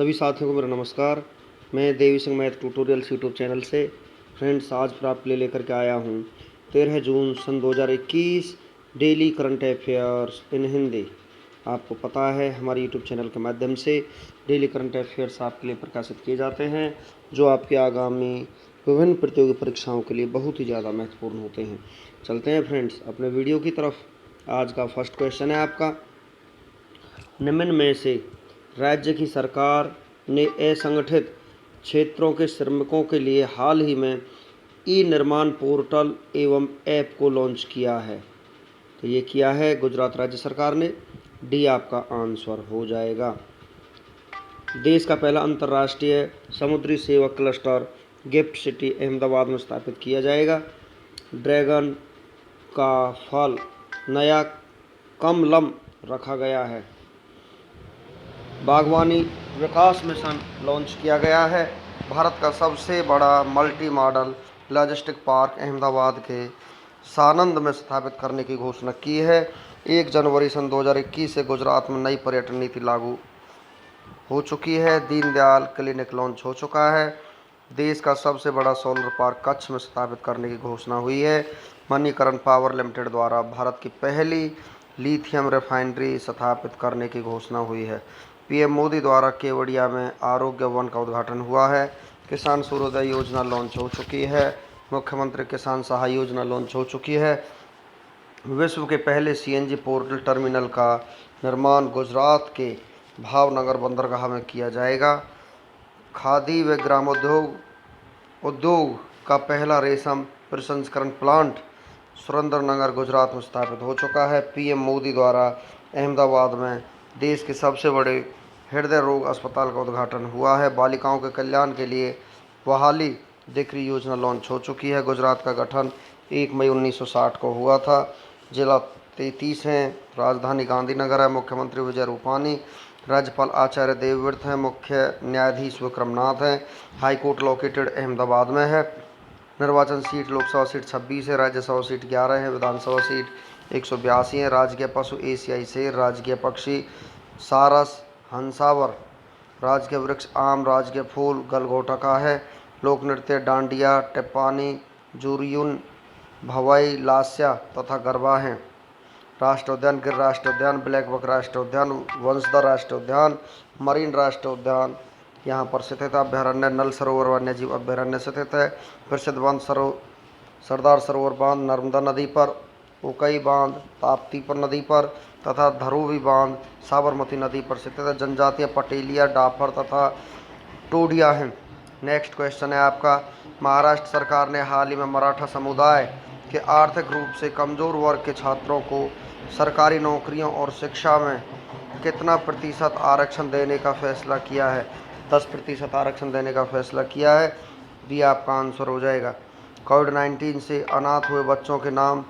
सभी साथियों को मेरा नमस्कार। मैं Devi Singh math tutorials YouTube channel से फ्रेंड्स आज फिर आपके लिए लेकर के आया हूँ 13 जून सन 2021 daily current affairs in Hindi. आपको पता है हमारे यूट्यूब चैनल के माध्यम से डेली करंट अफेयर्स आपके लिए प्रकाशित किए जाते हैं जो आपके आगामी विभिन्न प्रतियोगी परीक्षाओं के लिए बहुत ही ज़्यादा महत्वपूर्ण होते हैं। चलते हैं फ्रेंड्स अपने वीडियो की तरफ। आज का फर्स्ट क्वेश्चन है आपका, निम्न में से राज्य की सरकार ने असंगठित क्षेत्रों के श्रमिकों के लिए हाल ही में ई निर्माण पोर्टल एवं ऐप को लॉन्च किया है। तो ये किया है गुजरात राज्य सरकार ने। डी आपका आंसर हो जाएगा। देश का पहला अंतर्राष्ट्रीय समुद्री सेवा क्लस्टर गिफ्ट सिटी अहमदाबाद में स्थापित किया जाएगा। ड्रैगन का फल नया कमलम रखा गया है। बागवानी विकास मिशन लॉन्च किया गया है। भारत का सबसे बड़ा multi modal logistic park Ahmedabad के सानंद में स्थापित करने की घोषणा की है। 1 जनवरी सन 2021 से गुजरात में नई पर्यटन नीति लागू हो चुकी है। दीनदयाल क्लिनिक लॉन्च हो चुका है। देश का सबसे बड़ा सोलर पार्क कच्छ में स्थापित करने की घोषणा हुई है। मणिकरण पावर लिमिटेड द्वारा भारत की पहली लिथियम रिफाइनरी स्थापित करने की घोषणा हुई है। पीएम मोदी द्वारा केवड़िया में आरोग्य वन का उद्घाटन हुआ है। किसान सूर्योदय योजना लॉन्च हो चुकी है। मुख्यमंत्री किसान सहाय योजना लॉन्च हो चुकी है। विश्व के पहले सीएनजी पोर्टल टर्मिनल का निर्माण गुजरात के भावनगर बंदरगाह में किया जाएगा। खादी व ग्रामोद्योग का पहला रेशम प्रसंस्करण प्लांट सुरेंद्रनगर गुजरात में स्थापित हो चुका है। पीएम मोदी द्वारा अहमदाबाद में देश के सबसे बड़े हृदय रोग अस्पताल का उद्घाटन हुआ है। बालिकाओं के कल्याण के लिए बहाली दिकरी योजना लॉन्च हो चुकी है। गुजरात का गठन 1 मई 1960 को हुआ था। जिला 33 हैं। राजधानी गांधीनगर है। मुख्यमंत्री विजय रूपानी। राज्यपाल आचार्य देवव्रत हैं। मुख्य न्यायाधीश विक्रमनाथ हैं। हाईकोर्ट लोकेटेड अहमदाबाद में है। निर्वाचन सीट लोकसभा सीट 26 है। राज्यसभा सीट 11 है। विधानसभा सीट 182 है। राजकीय पशु एशियाई शेर। राजकीय पक्षी सारस हंसावर। राजकीय वृक्ष आम। राजकीय फूल गलगोटका है। लोक नृत्य डांडिया टिप्पानी जुरियुन भवई लास्या तथा गरबा हैं। राष्ट्रीय उद्यान गिर राष्ट्रीय उद्यान, ब्लैक बक राष्ट्रीय उद्यान, वंशधर राष्ट्रीय उद्यान, मरीन राष्ट्रीय उद्यान यहाँ पर स्थित है। अभ्यारण्य नल सरोवर वन्यजीव अभ्यारण्य स्थित है। प्रसिद्ध बांध सरदार सरोवर बांध नर्मदा नदी पर, उकई बांध ताप्ती पर नदी पर तथा धरोवी बांध साबरमती नदी पर स्थित है। जनजातीय पटेलिया डाफर तथा टोडिया हैं। नेक्स्ट क्वेश्चन है आपका, महाराष्ट्र सरकार ने हाल ही में मराठा समुदाय के आर्थिक रूप से कमजोर वर्ग के छात्रों को सरकारी नौकरियों और शिक्षा में कितना प्रतिशत आरक्षण देने का फैसला किया है। 10% आरक्षण देने का फैसला किया है। भी आपका आंसर हो जाएगा। कोविड-19 से अनाथ हुए बच्चों के नाम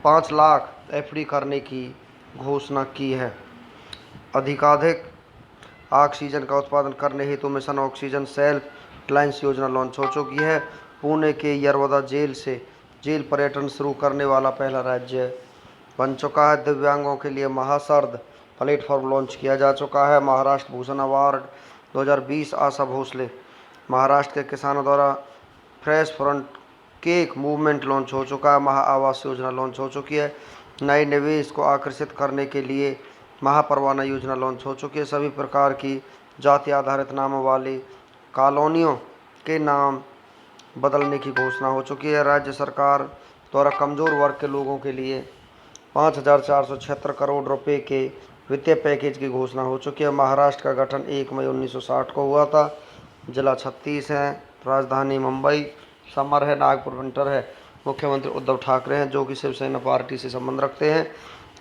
5 लाख एफडी करने की घोषणा की है। अधिकाधिक ऑक्सीजन का उत्पादन करने हेतु मिशन ऑक्सीजन सेल्फ रिलायंस योजना लॉन्च हो चुकी है। पुणे के यरवदा जेल से जेल पर्यटन शुरू करने वाला पहला राज्य बन चुका है। दिव्यांगों के लिए महाशरद प्लेटफॉर्म लॉन्च किया जा चुका है। महाराष्ट्र भूषण अवार्ड 2020 आशा भोसले। महाराष्ट्र के किसानों द्वारा fresh front cake movement launch हो चुका है। महा आवास योजना लॉन्च हो चुकी है। नए निवेश को आकर्षित करने के लिए महापरवाना योजना लॉन्च हो चुकी है। सभी प्रकार की जाति आधारित नामों वाली कॉलोनियों के नाम बदलने की घोषणा हो चुकी है। राज्य सरकार द्वारा कमजोर वर्ग के लोगों के लिए 5,476 करोड़ रुपए के वित्तीय पैकेज की घोषणा हो चुकी है। महाराष्ट्र का गठन 1 मई 1960 को हुआ था। जिला 36 है। राजधानी मुंबई। समर है। नागपुर विंटर है। मुख्यमंत्री उद्धव ठाकरे हैं जो कि शिवसेना पार्टी से संबंध रखते हैं।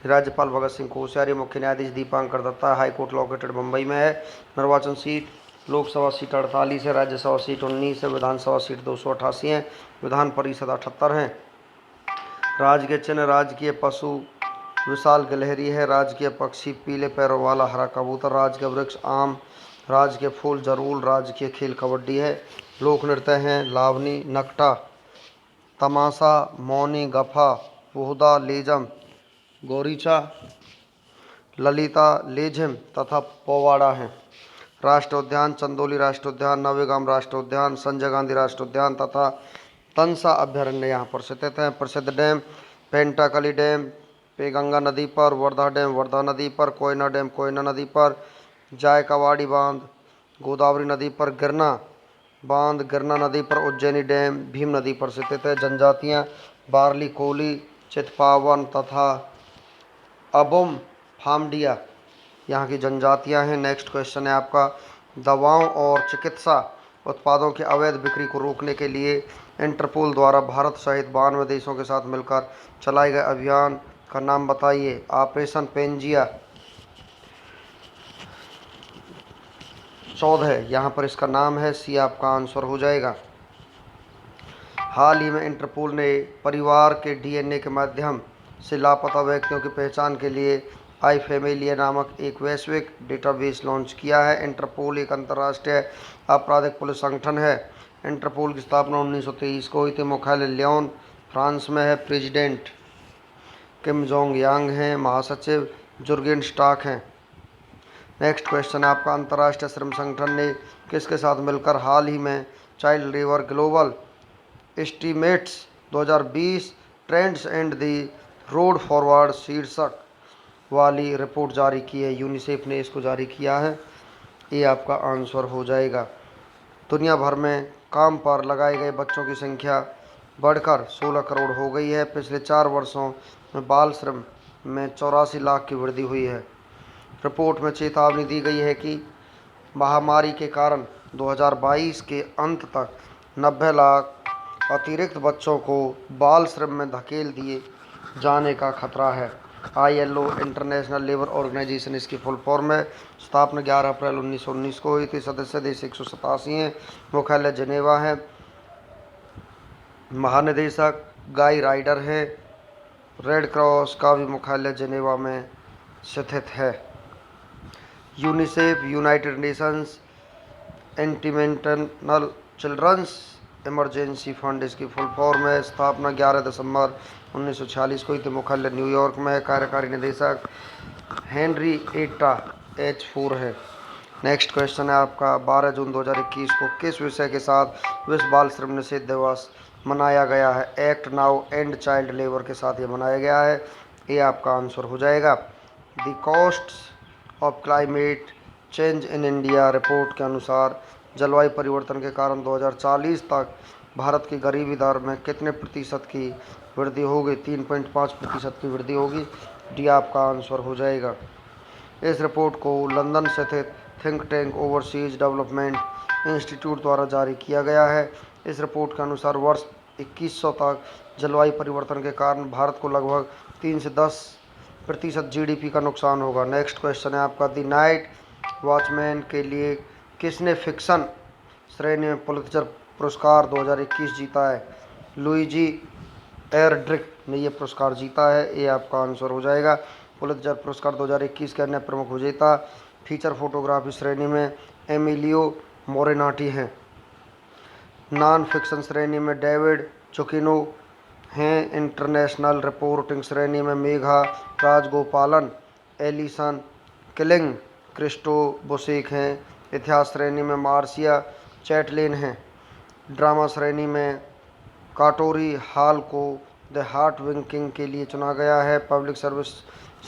राज्यपाल भगत सिंह कोश्यारी। मुख्य न्यायाधीश दीपांकर दत्ता। हाईकोर्ट लोकेटेड मुंबई में है। निर्वाचन सीट लोकसभा सीट 48 है। राज्यसभा सीट 19 है। विधानसभा सीट 288 है। विधान परिषद 78 है। राजकीय चिन्ह राजकीय पशु विशाल गिलहरी है। राजकीय पक्षी पीले पैरों वाला हरा कबूतर। राजकीय वृक्ष आम। राजकीय फूल जरूल। राजकीय खेल कबड्डी है। लोक नृत्य हैं लावनी नकटा तमाशा मौनी गफा वुहदा लेजम गोरीचा ललिता लेझिम तथा पोवाड़ा हैं। राष्ट्रीय उद्यान, चंदौली राष्ट्रीय उद्यान, नवेगाम राष्ट्रीय उद्यान, संजय गांधी राष्ट्रीय उद्यान तथा तंसा अभ्यारण्य यहाँ पर स्थित हैं। प्रसिद्ध डैम पेंटाकली डैम पेगंगा नदी पर, वर्धा डैम वर्धा नदी पर, कोयना डैम कोयना नदी पर, जायकावाड़ी बांध गोदावरी नदी पर, गिरना बांध गिरना नदी पर, उज्जैनी डैम भीम नदी पर स्थित है। जनजातियाँ बारली, कोली, चितपावन तथा अबुम फामडिया यहाँ की जनजातियाँ हैं। नेक्स्ट क्वेश्चन है आपका, दवाओं और चिकित्सा उत्पादों की अवैध बिक्री को रोकने के लिए इंटरपोल द्वारा भारत सहित 92 देशों के साथ मिलकर चलाए गए अभियान का नाम बताइए। ऑपरेशन पेंजिया 14 यहाँ पर इसका नाम है। सी आपका आंसर हो जाएगा। हाल ही में इंटरपोल ने परिवार के डीएनए के माध्यम से लापता व्यक्तियों की पहचान के लिए आई फैमिलिया नामक एक वैश्विक डेटाबेस लॉन्च किया है। इंटरपोल एक अंतर्राष्ट्रीय आपराधिक पुलिस संगठन है। इंटरपोल की स्थापना 1923 को हुई थी। मुख्यालय लियोन फ्रांस में है। प्रेसिडेंट किम जोंग यांग हैं। महासचिव जुर्गेन स्टाक हैं। नेक्स्ट क्वेश्चन है आपका, अंतर्राष्ट्रीय श्रम संगठन ने किसके साथ मिलकर हाल ही में child labour global estimates 2020 trends and the road forward शीर्षक वाली रिपोर्ट जारी की है। यूनिसेफ ने इसको जारी किया है। ये आपका आंसर हो जाएगा। दुनिया भर में काम पर लगाए गए बच्चों की संख्या बढ़कर 16 करोड़ हो गई है। पिछले 4 वर्षों में बाल श्रम में 84 लाख की वृद्धि हुई है। रिपोर्ट में चेतावनी दी गई है कि महामारी के कारण 2022 के अंत तक 90 लाख अतिरिक्त बच्चों को बाल श्रम में धकेल दिए जाने का खतरा है। ILO इंटरनेशनल लेबर ऑर्गेनाइजेशन इसकी फुल फॉर्म है। स्थापना 11 अप्रैल 1919 को हुई थी। सदस्य देश 187 हैं। मुख्यालय जिनेवा है। महानिदेशक गाई राइडर है। रेड क्रॉस का भी मुख्यालय जिनेवा में स्थित है। UNICEF United Nations International Children's emergency fund इसकी फुल फॉर्म है। स्थापना 11 दिसंबर 1946 को हुई थी। मुख्यालय न्यूयॉर्क में है। कार्यकारी निदेशक हेनरी एटा H4 है। नेक्स्ट क्वेश्चन है आपका, 12 जून 2021 को किस विषय के साथ विश्व बाल श्रम निषेध दिवस मनाया गया है। Act now and child labour के साथ ये मनाया गया है। ये आपका आंसर हो जाएगा। The costs of climate change in India report के अनुसार जलवायु परिवर्तन के कारण 2040 तक भारत की गरीबी दर में कितने प्रतिशत की वृद्धि होगी। 3.5% की वृद्धि होगी। डी आपका आंसर हो जाएगा। इस रिपोर्ट को लंदन स्थित think tank overseas development institute द्वारा जारी किया गया है। इस रिपोर्ट के अनुसार वर्ष 2100 तक जलवायु परिवर्तन के कारण भारत को लगभग 3 से 10% GDP का नुकसान होगा। नेक्स्ट क्वेश्चन है आपका, द नाइट वॉचमैन के लिए किसने फिक्शन श्रेणी में पुलित्जर पुरस्कार 2021 जीता है। लुइजी एयरड्रिक ने ये पुरस्कार जीता है। ये आपका आंसर हो जाएगा। पुलित्जर पुरस्कार 2021 के अन्य प्रमुख विजेता फीचर फोटोग्राफी श्रेणी में एमिलियो मोरेनाटी हैं। नॉन फिक्शन श्रेणी में डेविड चुकिनो हैं। इंटरनेशनल रिपोर्टिंग श्रेणी में Megha Rajagopalan, Alison Killing, Christo Buschek हैं। इतिहास श्रेणी में मार्सिया चैटलेन हैं। ड्रामा श्रेणी में काटोरी हॉल को द हार्ट विंकिंग के लिए चुना गया है। पब्लिक सर्विस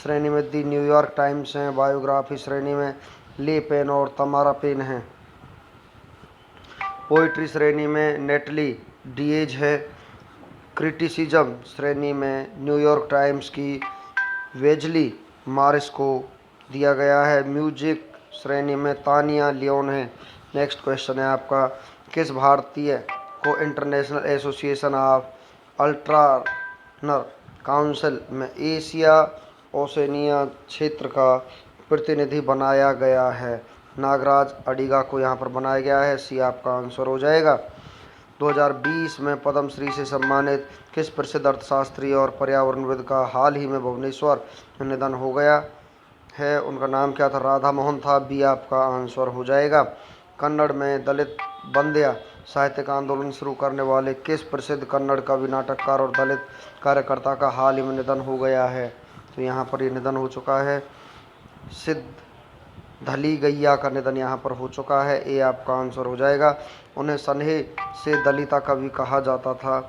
श्रेणी में द न्यूयॉर्क टाइम्स हैं। बायोग्राफी श्रेणी में ले पेन और तमारा पेन हैं। पोइट्री श्रेणी में नेटली डिएज है। क्रिटिसिज्म श्रेणी में न्यूयॉर्क टाइम्स की वेजली मारिस को दिया गया है। म्यूजिक श्रेणी में तानिया लियोन है। नेक्स्ट क्वेश्चन है आपका, किस भारतीय को इंटरनेशनल एसोसिएशन ऑफ अल्ट्रानर काउंसिल में एशिया ओसेनिया क्षेत्र का प्रतिनिधि बनाया गया है। नागराज अडिगा को यहाँ पर बनाया गया है। सी आपका आंसर हो जाएगा। 2020 में पद्मश्री से सम्मानित किस प्रसिद्ध अर्थशास्त्री और पर्यावरणविद का हाल ही में भुवनेश्वर में निधन हो गया है। उनका नाम क्या था। राधा मोहन था। बी आपका आंसर हो जाएगा। कन्नड़ में दलित बंध्या साहित्यिक आंदोलन शुरू करने वाले किस प्रसिद्ध कन्नड़ कवि, नाटककार और दलित कार्यकर्ता का हाल ही में निधन हो गया है। तो यहाँ पर ये निधन हो चुका है। सिद्ध धली गैया का निधन यहाँ पर हो चुका है, ए आपका आंसर हो जाएगा। उन्हें सन्हे से दलिता कवि कहा जाता था।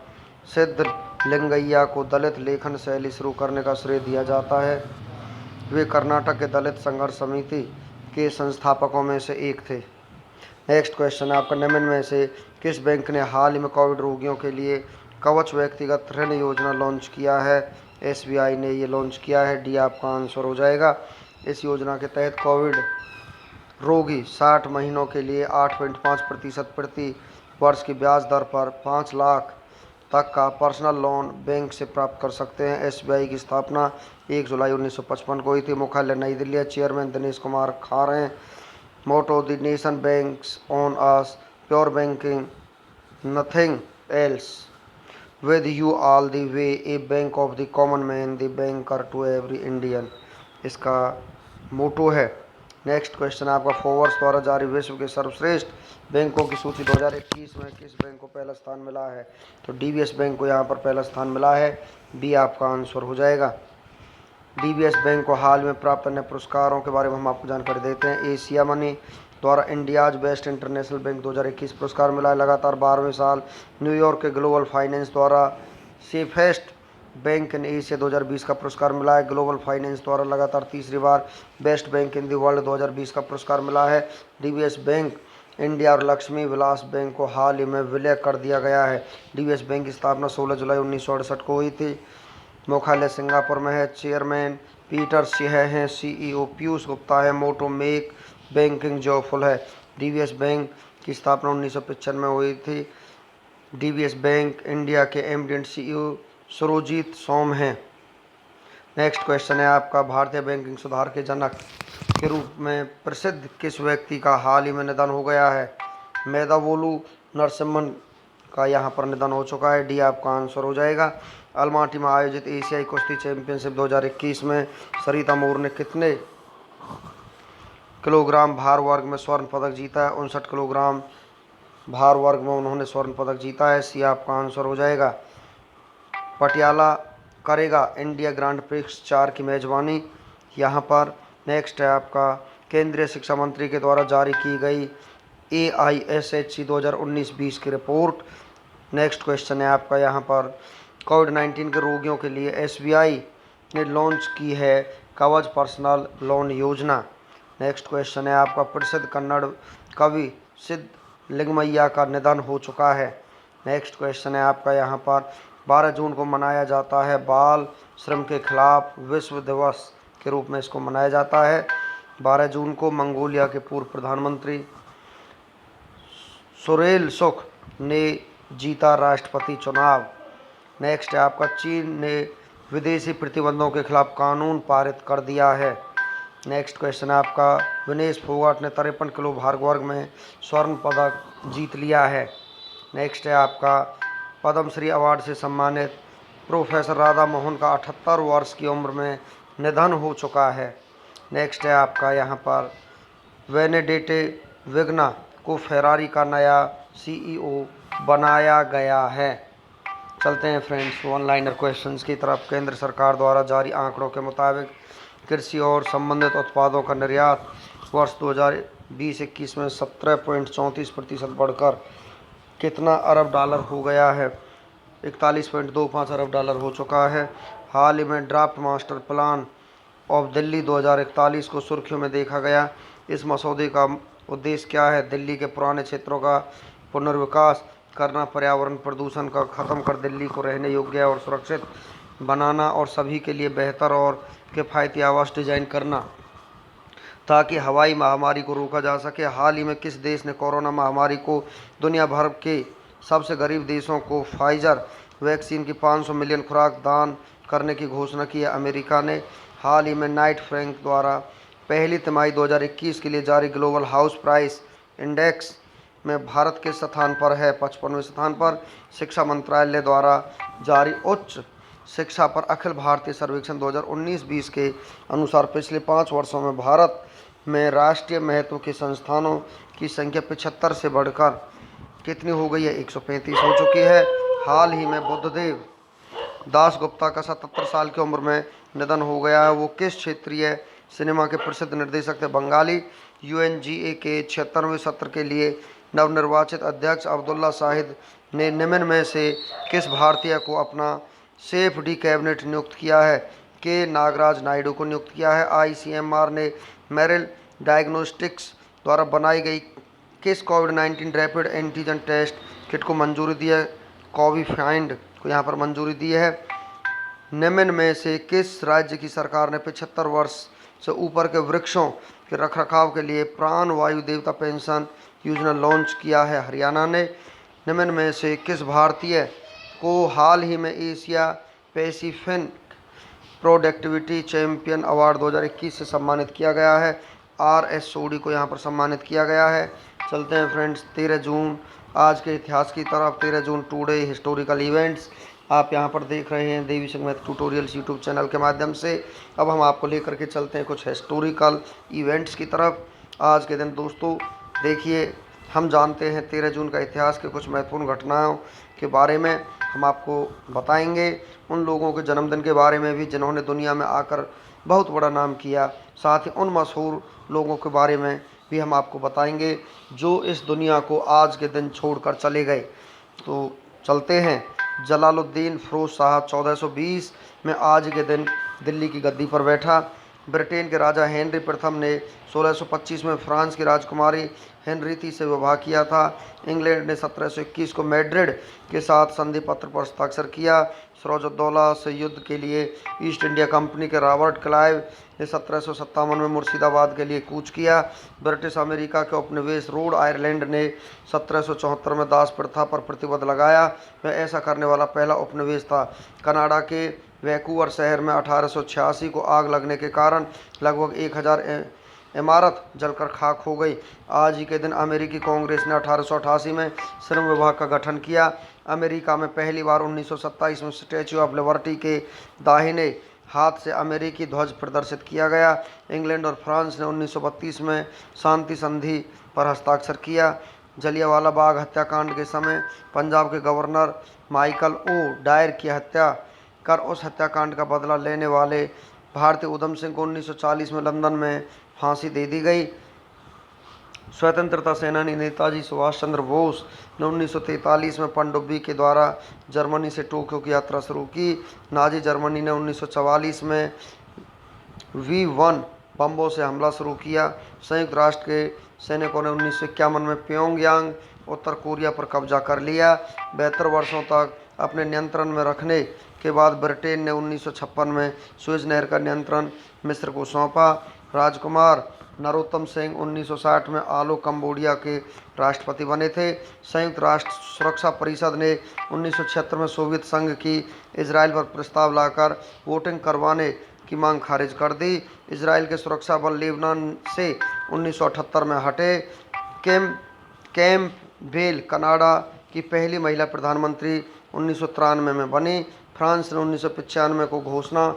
सिद्धलिंगैया को दलित लेखन शैली शुरू करने का श्रेय दिया जाता है। वे कर्नाटक के दलित संघर्ष समिति के संस्थापकों में से एक थे। नेक्स्ट क्वेश्चन है आपका, निम्न में से किस बैंक ने हाल ही में कोविड रोगियों के लिए कवच व्यक्तिगत ऋण योजना लॉन्च किया है? एसबीआई ने ये लॉन्च किया है, डी आपका आंसर हो जाएगा। इस योजना के तहत कोविड रोगी 60 महीनों के लिए 8.5% प्रति वर्ष की ब्याज दर पर 5 लाख तक का पर्सनल लोन बैंक से प्राप्त कर सकते हैं। एसबीआई की स्थापना 1 जुलाई 1955 को हुई थी। मुख्यालय नई दिल्ली है। चेयरमैन दिनेश कुमार खार हैं। Motto the nation banks on us pure banking nothing else with you all the way a bank of the common man the banker to every Indian, इसका मोटो है। नेक्स्ट क्वेश्चन आपका, फोर्ब्स द्वारा जारी विश्व के सर्वश्रेष्ठ बैंकों की सूची 2021 में किस बैंक को पहला स्थान मिला है? तो डीबीएस बैंक को यहाँ पर पहला स्थान मिला है, बी आपका आंसर हो जाएगा। डीबीएस बैंक को हाल में प्राप्त अन्य पुरस्कारों के बारे में हम आपको जानकारी देते हैं। एशिया मनी द्वारा इंडियाज बेस्ट इंटरनेशनल बैंक 2021 पुरस्कार मिला है लगातार 12वें साल। न्यूयॉर्क के ग्लोबल फाइनेंस द्वारा सेफेस्ट बैंक इन एशिया 2020 का पुरस्कार मिला है। ग्लोबल फाइनेंस द्वारा लगातार तीसरी बार best bank in the world 2020 का पुरस्कार मिला है। डीबीएस बैंक इंडिया और लक्ष्मी विलास बैंक को हाल ही में विलय कर दिया गया है। डीबीएस बैंक की स्थापना 16 जुलाई 1968 को हुई थी। मुख्यालय सिंगापुर में है। चेयरमैन पीटर सिंह हैं। सीईओ पीयूष गुप्ता है। मोटो मेक बैंकिंग जॉयफुल है। डीबीएस बैंक की स्थापना 1995 में हुई थी। डीबीएस बैंक इंडिया के एमडी एंड सीईओ सुरजीत सोम हैं। नेक्स्ट क्वेश्चन है आपका, भारतीय बैंकिंग सुधार के जनक के रूप में प्रसिद्ध किस व्यक्ति का हाल ही में निधन हो गया है? मेधावोलू नरसिम्हन का यहाँ पर निधन हो चुका है, डी आपका आंसर हो जाएगा। अलमाटी में आयोजित एशियाई कुश्ती चैंपियनशिप 2021 में सरिता मोर ने कितने किलोग्राम भार वर्ग में स्वर्ण पदक जीता है? 59 किलोग्राम भार वर्ग में उन्होंने स्वर्ण पदक जीता है, सी आपका आंसर हो जाएगा। पटियाला करेगा इंडिया ग्रांड प्रिक्स 4 की मेजबानी यहाँ पर। नेक्स्ट है आपका, केंद्रीय शिक्षा मंत्री के द्वारा जारी की गई AISHC 2019-20 की रिपोर्ट। नेक्स्ट क्वेश्चन है आपका यहाँ पर, कोविड-19 के रोगियों के लिए एसबीआई ने लॉन्च की है कवच पर्सनल लोन योजना। नेक्स्ट क्वेश्चन है आपका, प्रसिद्ध कन्नड़ कवि सिद्धलिंगैया का निधन हो चुका है। नेक्स्ट क्वेश्चन है आपका यहाँ पर, 12 जून को मनाया जाता है बाल श्रम के खिलाफ विश्व दिवस के रूप में इसको मनाया जाता है। 12 जून को मंगोलिया के पूर्व प्रधानमंत्री सुरेल सुख ने जीता राष्ट्रपति चुनाव। नेक्स्ट है आपका, चीन ने विदेशी प्रतिबंधों के खिलाफ कानून पारित कर दिया है। नेक्स्ट क्वेश्चन है आपका, विनेश फोगाट ने 53 किलो भार वर्ग में स्वर्ण पदक जीत लिया है। नेक्स्ट है आपका, पद्मश्री अवार्ड से सम्मानित प्रोफेसर राधा मोहन का 78 वर्ष की उम्र में निधन हो चुका है। नेक्स्ट है आपका यहाँ पर, वेनेडेटे विग्ना को फेरारी का नया सीईओ बनाया गया है। चलते हैं फ्रेंड्स वन लाइनर क्वेश्चंस की तरफ। केंद्र सरकार द्वारा जारी आंकड़ों के मुताबिक कृषि और संबंधित उत्पादों का निर्यात वर्ष 2020-21 में 17.34% बढ़कर कितना अरब डॉलर हो गया है? 41.25 अरब डॉलर हो चुका है। हाल ही में draft master plan of Delhi 2041 को सुर्खियों में देखा गया। इस मसौदे का उद्देश्य क्या है? दिल्ली के पुराने क्षेत्रों का पुनर्विकास करना, पर्यावरण प्रदूषण का खत्म कर दिल्ली को रहने योग्य और सुरक्षित बनाना और सभी के लिए बेहतर और किफ़ायती आवास डिजाइन करना ताकि हवाई महामारी को रोका जा सके। हाल ही में किस देश ने कोरोना महामारी को दुनिया भर के सबसे गरीब देशों को फाइजर वैक्सीन की 500 मिलियन खुराक दान करने की घोषणा की है? अमेरिका ने। हाल ही में नाइट फ्रैंक द्वारा पहली तिमाही 2021 के लिए जारी ग्लोबल हाउस प्राइस इंडेक्स में भारत के स्थान पर है 55वें स्थान पर। शिक्षा मंत्रालय द्वारा जारी उच्च शिक्षा पर अखिल भारतीय सर्वेक्षण 2019-20 के अनुसार पिछले 5 वर्षों में भारत में राष्ट्रीय महत्व के संस्थानों की संख्या 75 से बढ़कर कितनी हो गई है? 135 हो चुकी है। हाल ही में बुद्धदेव दास गुप्ता का 77 साल की उम्र में निधन हो गया है। वो किस क्षेत्रीय सिनेमा के प्रसिद्ध निर्देशक थे बंगाली। यूएनजीए के 76वें सत्र के लिए नवनिर्वाचित अध्यक्ष अब्दुल्ला शाहिद ने निम्न में से किस भारतीय को अपना सेफ डी कैबिनेट नियुक्त किया है? के नागराज नायडू को नियुक्त किया है। आईसीएमआर ने मेरिल डायग्नोस्टिक्स द्वारा बनाई गई किस कोविड-19 रैपिड एंटीजन टेस्ट किट को मंजूरी दी है? कोविफाइंड को यहाँ पर मंजूरी दी है। निम्न में से किस राज्य की सरकार ने 75 वर्ष से ऊपर के वृक्षों के रखरखाव के लिए प्राण वायु देवता पेंशन योजना लॉन्च किया है? हरियाणा ने। निम्न में से किस भारतीय को हाल ही में Asia Pacific productivity champion award 2021 से सम्मानित किया गया है? RS सोडी को यहाँ पर सम्मानित किया गया है। चलते हैं फ्रेंड्स 13 जून आज के इतिहास की तरफ। 13 जून टुडे हिस्टोरिकल इवेंट्स आप यहाँ पर देख रहे हैं Devi Singh math tutorials YouTube channel के माध्यम से। अब हम आपको लेकर के चलते हैं कुछ हिस्टोरिकल इवेंट्स की तरफ। आज के दिन दोस्तों देखिए हम जानते हैं 13 जून का इतिहास के कुछ महत्वपूर्ण घटनाओं के बारे में हम आपको बताएंगे। उन लोगों के जन्मदिन के बारे में भी जिन्होंने दुनिया में आकर बहुत बड़ा नाम किया। साथ ही उन मशहूर लोगों के बारे में भी हम आपको बताएंगे जो इस दुनिया को आज के दिन छोड़कर चले गए। तो चलते हैं। जलालुद्दीन फिरोज शाह 1420 में आज के दिन दिल्ली की गद्दी पर बैठा। ब्रिटेन के राजा हेनरी प्रथम ने 1625 में फ्रांस की राजकुमारी हेनरीति से विवाह किया था। इंग्लैंड ने 1721 को मैड्रिड के साथ संधि पत्र पर हस्ताक्षर किया। सिराजुद्दौला से युद्ध के लिए ईस्ट इंडिया कंपनी के रॉबर्ट क्लाइव ने 1757 में मुर्शिदाबाद के लिए कूच किया। ब्रिटिश अमेरिका के उपनिवेश रोड आयरलैंड ने 1774 में दास प्रथा पर प्रतिबंध लगाया। वह ऐसा करने वाला पहला उपनिवेश था। कनाडा के वैंकूवर शहर में 1886 को आग लगने के कारण लगभग 1000 इमारत जलकर खाक हो गई। आज ही के दिन अमेरिकी कांग्रेस ने 1888 में श्रम विभाग का गठन किया। अमेरिका में पहली बार 1927 में स्टैच्यू ऑफ लिबर्टी के दाहिने हाथ से अमेरिकी ध्वज प्रदर्शित किया गया। इंग्लैंड और फ्रांस ने 1932 में शांति संधि पर हस्ताक्षर किया। जलियांवाला बाग हत्याकांड के समय पंजाब के गवर्नर माइकल ओ डायर की हत्या कर उस हत्याकांड का बदला लेने वाले भारतीय उधम सिंह को 1940 में लंदन में फांसी दे दी गई। स्वतंत्रता सेनानी नेताजी सुभाष चंद्र बोस ने 1943 में पनडुब्बी के द्वारा जर्मनी से टोक्यो की यात्रा शुरू की। नाजी जर्मनी ने 1944 में V1 बम्बों से हमला शुरू किया। संयुक्त राष्ट्र के सैनिकों ने 1951 में प्योंगयांग उत्तर कोरिया पर कब्जा कर लिया। 72 वर्षों तक अपने नियंत्रण में रखने के बाद ब्रिटेन ने 1956 में सुएज नहर का नियंत्रण मिस्र को सौंपा। राजकुमार नरोत्तम सिंह 1960 में आलो कंबोडिया के राष्ट्रपति बने थे। संयुक्त राष्ट्र सुरक्षा परिषद ने 1976 में सोवियत संघ की इजराइल पर प्रस्ताव लाकर वोटिंग करवाने की मांग खारिज कर दी। इजराइल के सुरक्षा बल लेबनान से 1978 में हटे। कैम्पबेल कनाडा की पहली महिला प्रधानमंत्री 1993 में बनी। फ्रांस ने 1995 को घोषणा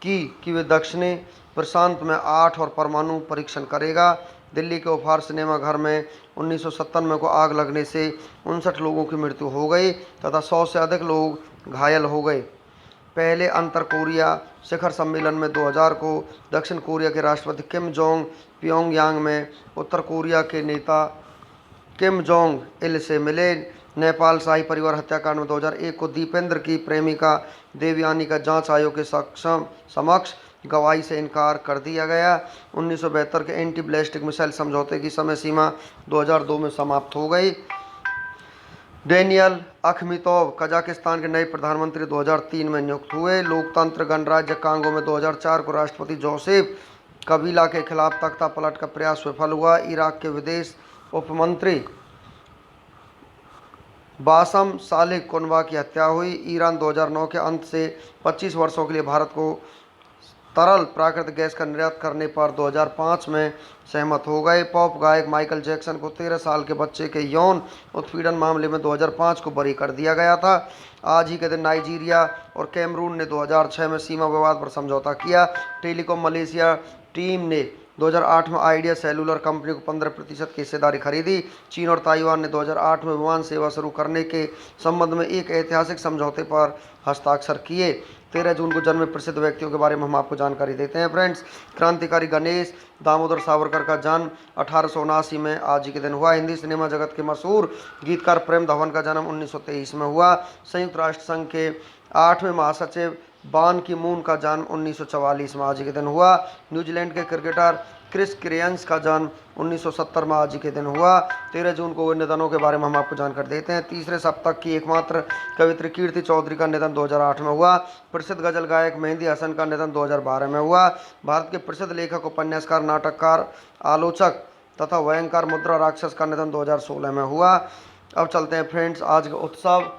की कि वे दक्षिणी प्रशांत में 8 और परमाणु परीक्षण करेगा। दिल्ली के उपहार सिनेमा घर में 1997 को आग लगने से 59 लोगों की मृत्यु हो गई तथा 100 से अधिक लोग घायल हो गए। पहले अंतर कोरिया शिखर सम्मेलन में 2000 को दक्षिण कोरिया के राष्ट्रपति किम जोंग प्योंगयांग में उत्तर कोरिया के नेता किम जोंग इल से मिले। नेपाल शाही परिवार हत्याकांड में 2001 को दीपेंद्र की प्रेमिका देवयानी का जांच आयोग के समक्ष गवाही से इनकार कर दिया गया। 1972 के एंटी बैलिस्टिक मिसाइल समझौते की समय सीमा 2002 में समाप्त हो गई। डेनियल अखमीतोव कजाकिस्तान के नए प्रधानमंत्री 2003 में नियुक्त हुए। लोकतंत्र गणराज्य कांगो में 2004 को राष्ट्रपति जोसेफ कबीला के खिलाफ तख्ता पलट का प्रयास विफल हुआ। इराक के विदेश उपमंत्री बासम सालिह कुनवा की हत्या हुई। ईरान 2009 के अंत से 25 वर्षों के लिए भारत को तरल प्राकृतिक गैस का निर्यात करने पर 2005 में सहमत हो गए। पॉप गायक माइकल जैक्सन को 13 साल के बच्चे के यौन उत्पीड़न मामले में 2005 को बरी कर दिया गया था। आज ही के दिन नाइजीरिया और कैमरून ने 2006 में सीमा विवाद पर समझौता किया। टेलीकॉम मलेशिया टीम ने 2008 में आइडिया सेलुलर कंपनी को 15% की हिस्सेदारी खरीदी। चीन और ताइवान ने 2008 में विमान सेवा शुरू करने के संबंध में एक ऐतिहासिक समझौते पर हस्ताक्षर किए। 13 जून को जन्मे प्रसिद्ध व्यक्तियों के बारे में हम आपको जानकारी देते हैं फ्रेंड्स। क्रांतिकारी गणेश दामोदर सावरकर का जन्म 1879 में आज ही के दिन हुआ। हिंदी सिनेमा जगत के मशहूर गीतकार प्रेम धवन का जन्म 1923 में हुआ। संयुक्त राष्ट्र संघ के 8वें महासचिव बान की मून का जन्म 1944 में आज ही के दिन हुआ। न्यूजीलैंड के क्रिकेटर क्रिस क्रियंस का जन्म 1970 में आज ही के दिन हुआ। 13 जून को निधनों के बारे में हम आपको जानकारी देते हैं। तीसरे सप्तक की एकमात्र कवित्री कीर्ति चौधरी का निधन 2008 में हुआ। प्रसिद्ध गजल गायक मेहंदी हसन का निधन 2012 में हुआ। भारत के प्रसिद्ध लेखक, उपन्यासकार, नाटककार, आलोचक तथा व्यंग्यकार मुद्रा राक्षस का निधन 2016 में हुआ। अब चलते हैं फ्रेंड्स आज के उत्सव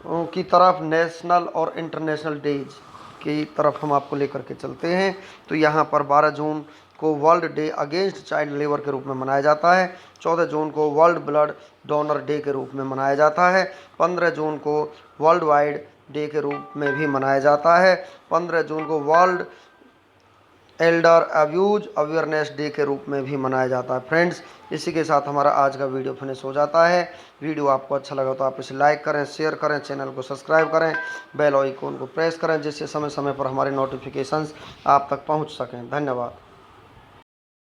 की तरफ, नेशनल और इंटरनेशनल डेज की तरफ हम आपको लेकर के चलते हैं। तो यहाँ पर 12 जून को world day against child labour के रूप में मनाया जाता है। 14 जून को वर्ल्ड ब्लड डोनर डे के रूप में मनाया जाता है। 15 जून को वर्ल्ड वाइड डे के रूप में भी मनाया जाता है। 15 जून को world Elder abuse awareness day के रूप में भी मनाया जाता है फ्रेंड्स। इसी के साथ हमारा आज का वीडियो फिनिश हो जाता है। वीडियो आपको अच्छा लगा तो आप इसे लाइक करें, शेयर करें, चैनल को सब्सक्राइब करें, बेल आइकन को प्रेस करें, जिससे समय समय पर हमारे नोटिफिकेशंस आप तक पहुंच सकें। धन्यवाद।